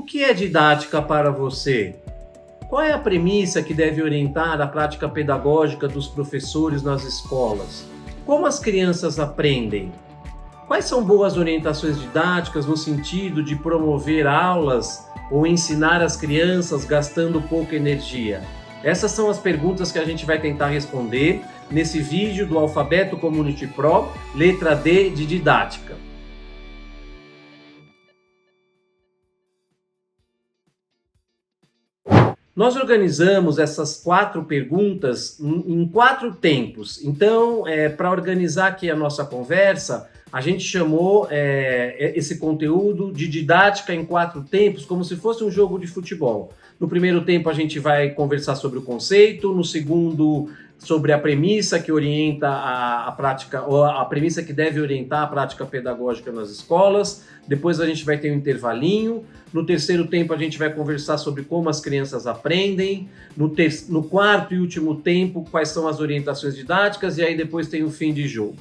que é didática para você? Qual é a premissa que deve orientar a prática pedagógica dos professores nas escolas? Como as crianças aprendem? Quais são boas orientações didáticas no sentido de promover aulas ou ensinar as crianças gastando pouca energia? Essas são as perguntas que a gente vai tentar responder nesse vídeo do Alfabeto Community Pro, letra D de didática. Nós organizamos essas 4 perguntas em 4 tempos. Então, para organizar aqui a nossa conversa, a gente chamou esse conteúdo de didática em 4 tempos, como se fosse um jogo de futebol. No primeiro tempo, a gente vai conversar sobre o conceito, no segundo, sobre a premissa que orienta a prática, ou a premissa que deve orientar a prática pedagógica nas escolas. Depois a gente vai ter um intervalinho. No terceiro tempo a gente vai conversar sobre como as crianças aprendem. No quarto e último tempo, quais são as orientações didáticas, e aí depois tem o fim de jogo.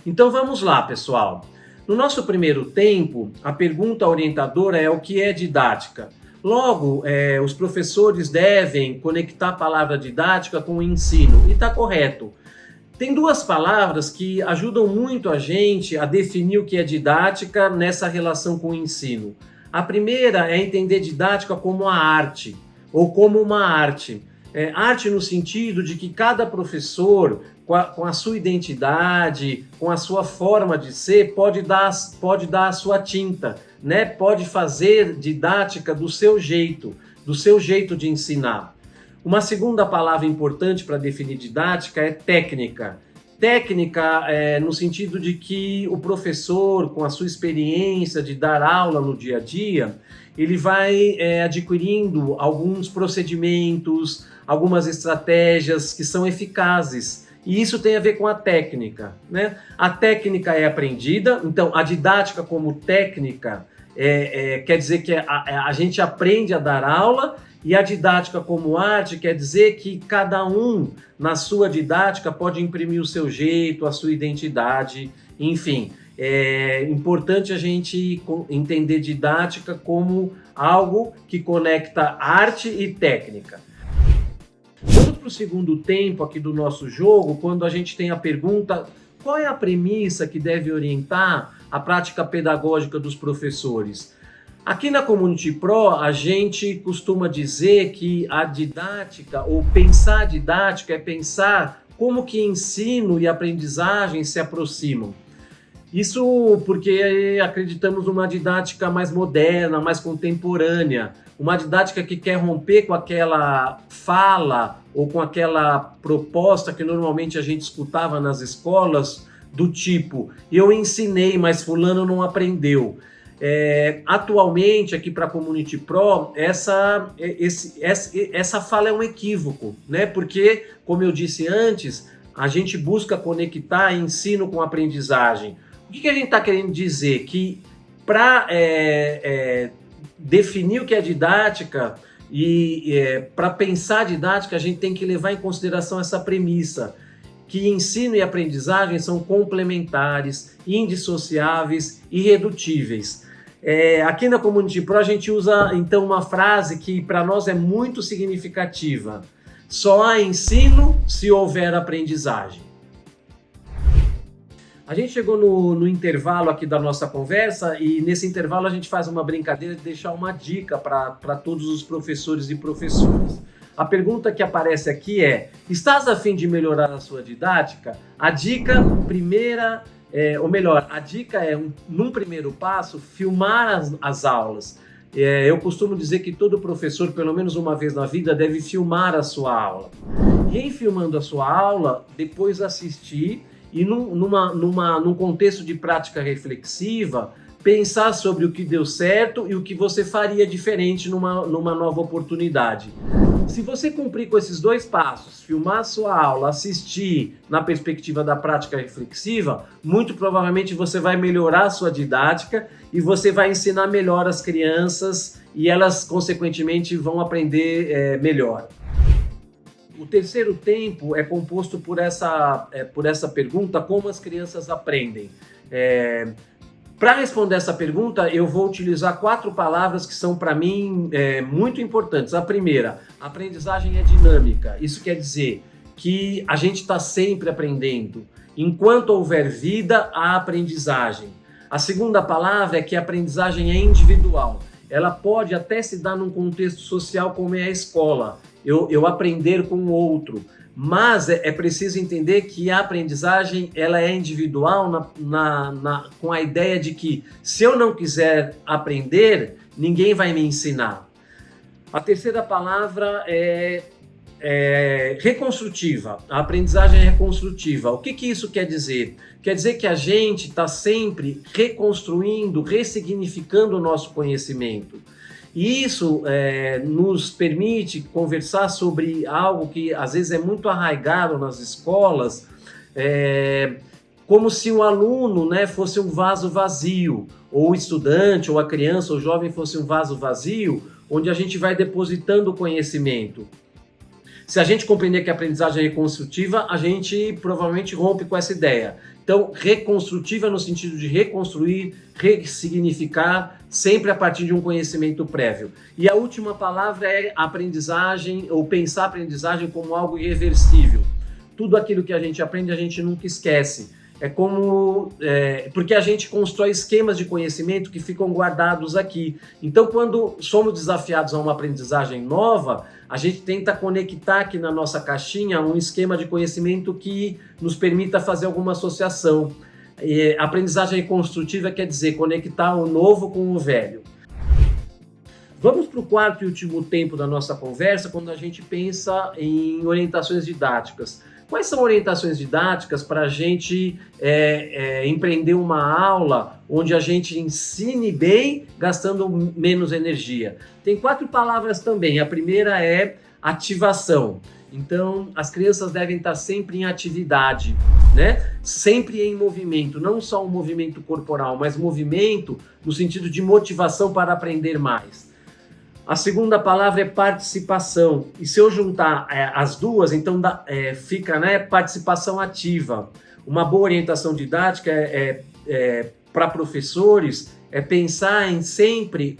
Então vamos lá, pessoal. No nosso primeiro tempo, a pergunta orientadora é o que é didática. Logo, os professores devem conectar a palavra didática com o ensino, e está correto. Tem 2 palavras que ajudam muito a gente a definir o que é didática nessa relação com o ensino. A primeira é entender didática como a arte, ou como uma arte. Arte no sentido de que cada professor, com a sua identidade, com a sua forma de ser, pode dar a sua tinta, né? Pode fazer didática do seu jeito de ensinar. Uma segunda palavra importante para definir didática é técnica. Técnica no sentido de que o professor, com a sua experiência de dar aula no dia a dia, ele vai adquirindo alguns procedimentos, algumas estratégias que são eficazes. E isso tem a ver com a técnica, né? A técnica é aprendida, então a didática como técnica quer dizer que a gente aprende a dar aula, e a didática como arte quer dizer que cada um, na sua didática, pode imprimir o seu jeito, a sua identidade, enfim. É importante a gente entender didática como algo que conecta arte e técnica. Vamos para o segundo tempo aqui do nosso jogo, quando a gente tem a pergunta: qual é a premissa que deve orientar a prática pedagógica dos professores? Aqui na Community Pro, a gente costuma dizer que a didática, ou pensar didática, é pensar como que ensino e aprendizagem se aproximam. Isso porque acreditamos numa didática mais moderna, mais contemporânea, uma didática que quer romper com aquela fala ou com aquela proposta que normalmente a gente escutava nas escolas, do tipo: eu ensinei, mas fulano não aprendeu. Atualmente, aqui para a Community Pro, essa fala é um equívoco, né? Porque, como eu disse antes, a gente busca conectar ensino com aprendizagem. O que a gente está querendo dizer? Que para definir o que é didática e para pensar didática, a gente tem que levar em consideração essa premissa, que ensino e aprendizagem são complementares, indissociáveis e irredutíveis. Aqui na Community Pro a gente usa então uma frase que para nós é muito significativa: só há ensino se houver aprendizagem. A gente chegou no intervalo aqui da nossa conversa, e nesse intervalo a gente faz uma brincadeira de deixar uma dica para todos os professores e professoras. A pergunta que aparece aqui é: estás a fim de melhorar a sua didática? A dica primeira, a dica é, num primeiro passo, filmar as aulas. Eu costumo dizer que todo professor, pelo menos uma vez na vida, deve filmar a sua aula. E em filmando a sua aula, depois assistir e num contexto de prática reflexiva, pensar sobre o que deu certo e o que você faria diferente numa nova oportunidade. Se você cumprir com esses 2 passos, filmar a sua aula, assistir na perspectiva da prática reflexiva, muito provavelmente você vai melhorar a sua didática e você vai ensinar melhor as crianças, e elas, consequentemente, vão aprender melhor. O terceiro tempo é composto por essa pergunta: como as crianças aprendem? Para responder essa pergunta, eu vou utilizar 4 palavras que são, para mim, muito importantes. A primeira, aprendizagem é dinâmica. Isso quer dizer que a gente está sempre aprendendo. Enquanto houver vida, há aprendizagem. A segunda palavra é que a aprendizagem é individual. Ela pode até se dar num contexto social como é a escola, eu aprender com o outro. Mas é preciso entender que a aprendizagem ela é individual com a ideia de que se eu não quiser aprender, ninguém vai me ensinar. A terceira palavra é reconstrutiva. A aprendizagem é reconstrutiva. O que isso quer dizer? Quer dizer que a gente está sempre reconstruindo, ressignificando o nosso conhecimento. E isso nos permite conversar sobre algo que às vezes é muito arraigado nas escolas, como se o aluno, né, fosse um vaso vazio, ou o estudante, ou a criança, ou o jovem fosse um vaso vazio, onde a gente vai depositando o conhecimento. Se a gente compreender que a aprendizagem é reconstrutiva, a gente provavelmente rompe com essa ideia. Então, reconstrutiva no sentido de reconstruir, ressignificar, sempre a partir de um conhecimento prévio. E a última palavra é aprendizagem, ou pensar a aprendizagem como algo irreversível. Tudo aquilo que a gente aprende, a gente nunca esquece. Porque a gente constrói esquemas de conhecimento que ficam guardados aqui. Então, quando somos desafiados a uma aprendizagem nova, a gente tenta conectar aqui na nossa caixinha um esquema de conhecimento que nos permita fazer alguma associação. Aprendizagem construtiva quer dizer conectar o novo com o velho. Vamos para o quarto e último tempo da nossa conversa, quando a gente pensa em orientações didáticas. Quais são orientações didáticas para a gente empreender uma aula onde a gente ensine bem, gastando menos energia? Tem 4 palavras também. A primeira é ativação. Então, as crianças devem estar sempre em atividade, né? Sempre em movimento, não só um movimento corporal, mas movimento no sentido de motivação para aprender mais. A segunda palavra é participação. E se eu juntar as duas, então fica, né, participação ativa. Uma boa orientação didática para professores é pensar em sempre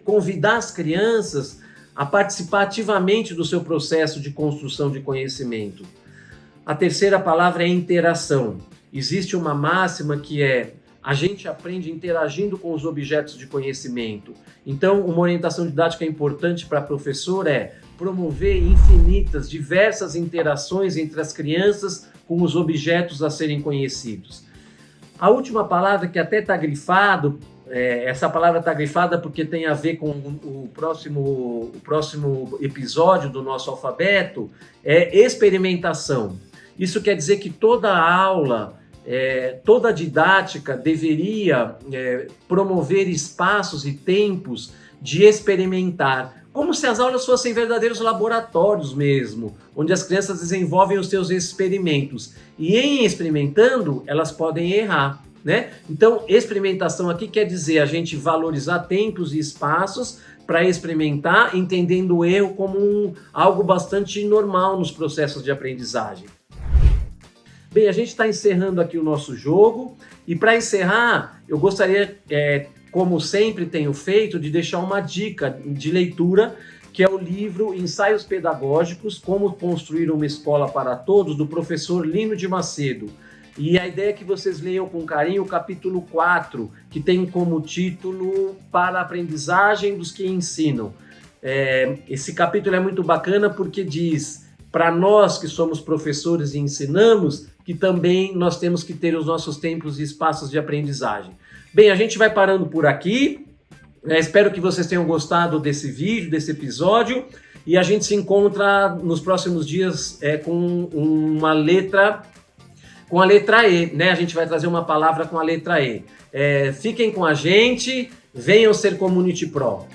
convidar as crianças a participar ativamente do seu processo de construção de conhecimento. A terceira palavra é interação. Existe uma máxima que a gente aprende interagindo com os objetos de conhecimento. Então, uma orientação didática importante para professor é promover infinitas, diversas interações entre as crianças com os objetos a serem conhecidos. A última palavra, que até está grifado, essa palavra está grifada porque tem a ver com o próximo episódio do nosso alfabeto, é experimentação. Isso quer dizer que toda aula, toda didática deveria promover espaços e tempos de experimentar, como se as aulas fossem verdadeiros laboratórios mesmo, onde as crianças desenvolvem os seus experimentos. E em experimentando, elas podem errar, né? Então, experimentação aqui quer dizer a gente valorizar tempos e espaços para experimentar, entendendo o erro como algo bastante normal nos processos de aprendizagem. Bem, a gente está encerrando aqui o nosso jogo e para encerrar, eu gostaria, como sempre tenho feito, de deixar uma dica de leitura, que é o livro Ensaios Pedagógicos, Como Construir uma Escola para Todos, do professor Lino de Macedo. E a ideia é que vocês leiam com carinho o capítulo 4, que tem como título Para a Aprendizagem dos que Ensinam. Esse capítulo é muito bacana porque diz, para nós que somos professores e ensinamos, que também nós temos que ter os nossos tempos e espaços de aprendizagem. Bem, a gente vai parando por aqui. Espero que vocês tenham gostado desse vídeo, desse episódio. E a gente se encontra nos próximos dias com a letra E, né? A gente vai trazer uma palavra com a letra E. Fiquem com a gente, venham ser Community Pro.